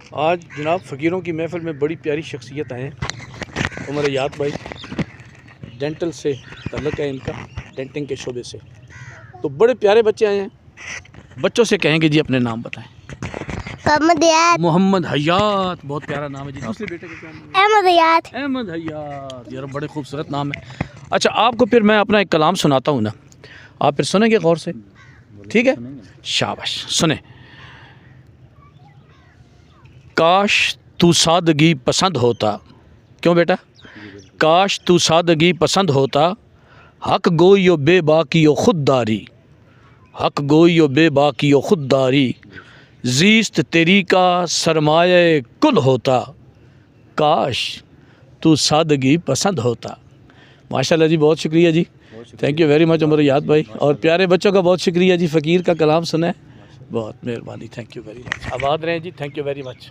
आज जनाब फ़कीरों की महफ़िल में बड़ी प्यारी शख्सियत आए हैं। उमर याद भाई, डेंटल से ताल्लुक़ है इनका, डेंटिंग के शोबे से। तो बड़े प्यारे बच्चे आए हैं। बच्चों से कहेंगे जी अपने नाम बताएं। मोहम्मद हयात, बहुत प्यारा नाम है जी। दूसरे बेटे का क्या नाम है? अहमद हयात, यार बड़े खूबसूरत नाम है। अच्छा, आपको फिर मैं अपना एक कलाम सुनाता हूँ ना, आप फिर सुनेंगे गौर से, ठीक है? शाबाश, सुने। काश तू सादगी पसंद होता, क्यों बेटा? काश तू सादगी पसंद होता, हक गोई बेबाकी ओ खुददारी, हक गोई बेबाकी ओ खुददारी, जीस्त तेरी का सरमाए कुल होता, काश तू सादगी पसंद होता। माशाल्लाह जी, बहुत शुक्रिया जी, thank you very much Umar Yaad भाई। और प्यारे बच्चों का बहुत शुक्रिया जी, फ़कीर का कलाम सुना है, बहुत मेहरबानी, थैंक यू वेरी मच। आबाद रहें जी, थैंक यू वेरी मच।